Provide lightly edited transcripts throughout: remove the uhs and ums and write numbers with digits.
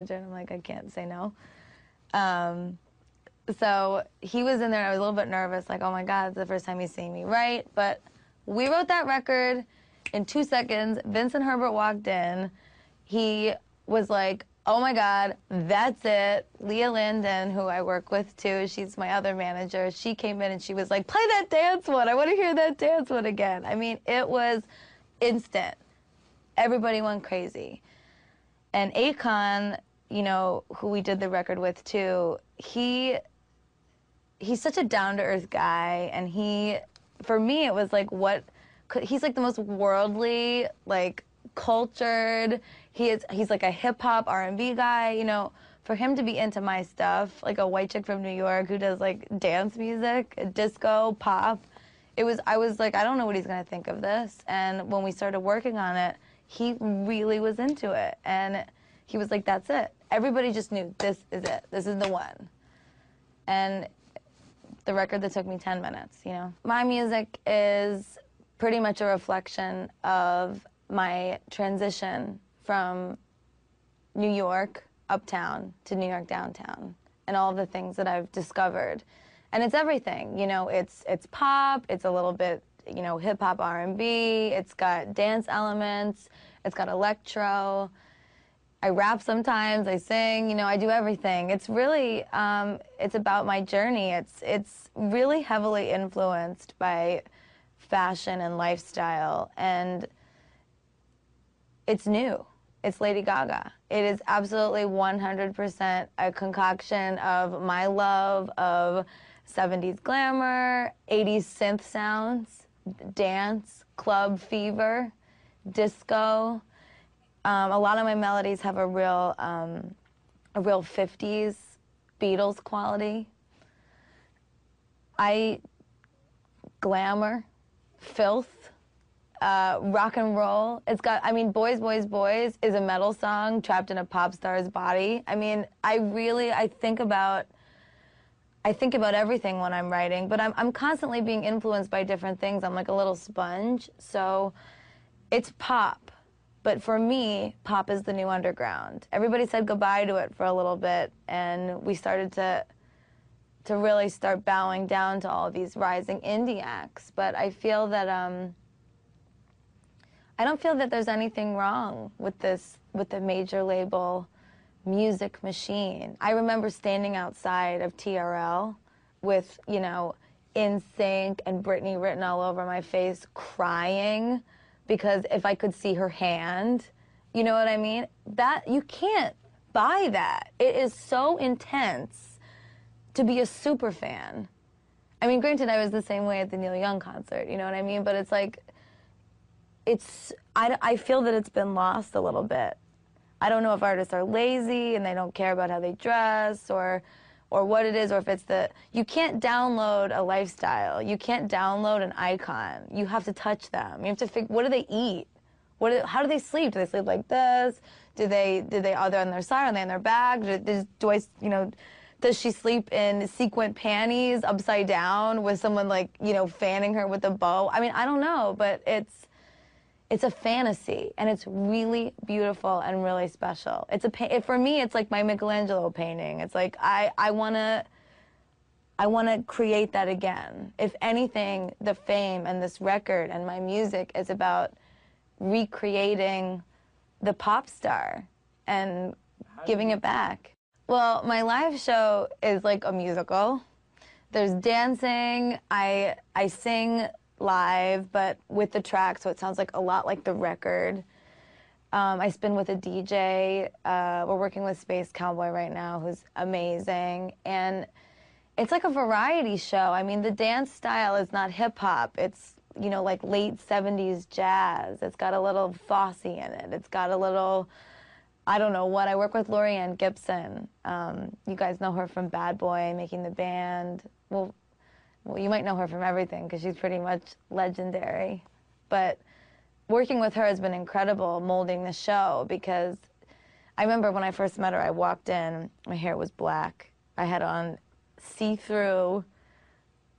And I'm like, I can't say no. So he was in there, and I was a little bit nervous, like, oh my God, it's the first time he's seeing me write. But we wrote that record in 2 seconds. Vincent Herbert walked in. He was like, oh my God, that's it. Leah Landon, who I work with too, she's my other manager, she came in and she was like, play that dance one. I want to hear that dance one again. I mean, it was instant. Everybody went crazy. And Akon, you know, who we did the record with too, he's such a down-to-earth guy, and for me, it was like he's like the most worldly, like cultured. He's like a hip-hop R&B guy, you know. For him to be into my stuff, like a white chick from New York who does like dance music, disco, pop, I was like, I don't know what he's gonna think of this. And when we started working on it, he really was into it, and he was like, that's it. Everybody just knew, this is it. This is the one. And the record that took me 10 minutes, you know. My music is pretty much a reflection of my transition from New York uptown to New York downtown, and all the things that I've discovered. And it's everything, you know. It's pop, it's a little bit, you know, hip-hop R&B, it's got dance elements, it's got electro. I rap sometimes, I sing, you know, I do everything. It's really, it's about my journey. It's really heavily influenced by fashion and lifestyle, and it's new. It's Lady Gaga. It is absolutely 100% a concoction of my love of 70s glamour, 80s synth sounds, dance, club fever, disco. A lot of my melodies have a real 50s Beatles quality. Glamour, filth, rock and roll. It's got, I mean, Boys, Boys, Boys is a metal song trapped in a pop star's body. I mean, I think about everything when I'm writing, but I'm constantly being influenced by different things. I'm like a little sponge, so it's pop. But for me, pop is the new underground. Everybody said goodbye to it for a little bit, and we started to really start bowing down to all these rising indie acts. But I feel that I don't feel that there's anything wrong with the major label music machine. I remember standing outside of TRL with, you know, NSYNC and Britney written all over my face, crying, because if I could see her hand, you know what I mean? That, you can't buy that. It is so intense to be a super fan. I mean, granted, I was the same way at the Neil Young concert, you know what I mean? But it's like, I feel that it's been lost a little bit. I don't know if artists are lazy and they don't care about how they dress, or what it is, or if it's you can't download a lifestyle. You can't download an icon. You have to touch them. You have to figure, what do they eat? How do they sleep? Do they sleep like this? Are they on their side? Are they on their back? Does she sleep in sequin panties upside down with someone, like, you know, fanning her with a bow? I mean, I don't know, but it's a fantasy, and it's really beautiful and really special. For me, it's like my Michelangelo painting. It's like I wanna create that again. If anything, the fame and this record and my music is about recreating the pop star and giving it back. Well, my live show is like a musical. There's dancing, I sing live, but with the track, so it sounds like a lot like the record. I spin with a DJ. We're working with Space Cowboy right now, who's amazing. And it's like a variety show. I mean, the dance style is not hip-hop. It's, you know, like late 70s jazz. It's got a little Fosse in it. It's got a little, I don't know what. I work with Lorianne Gibson. You guys know her from Bad Boy, Making the Band. Well, you might know her from everything because she's pretty much legendary. But working with her has been incredible, molding the show, because I remember when I first met her, I walked in, my hair was black. I had on see-through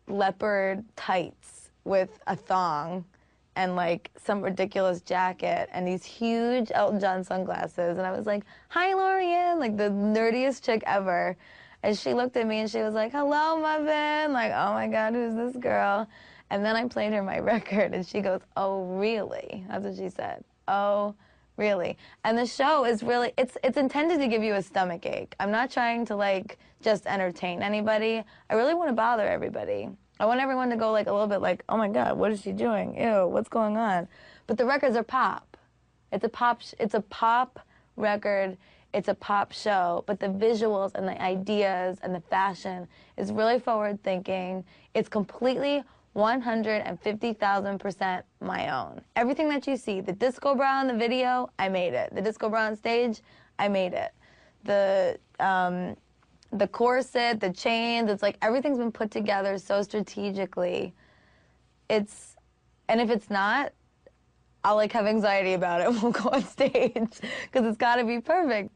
leopard tights with a thong, and like some ridiculous jacket and these huge Elton John sunglasses. And I was like, hi, Lorian, like the nerdiest chick ever. And she looked at me and she was like, hello, Muffin. Like, oh my God, who's this girl? And then I played her my record and she goes, oh, really? That's what she said. Oh, really? And the show is really, it's intended to give you a stomach ache. I'm not trying to like just entertain anybody. I really want to bother everybody. I want everyone to go like a little bit like, oh my God, what is she doing? Ew, what's going on? But the records are pop. It's a pop record. It's a pop show. But the visuals and the ideas and the fashion is really forward thinking. It's completely 150,000% my own. Everything that you see, the disco bra in the video, I made it. The disco bra on stage, I made it. The corset, the chains, it's like everything's been put together so strategically. And if it's not, I'll like have anxiety about it. We'll go on stage because it's got to be perfect.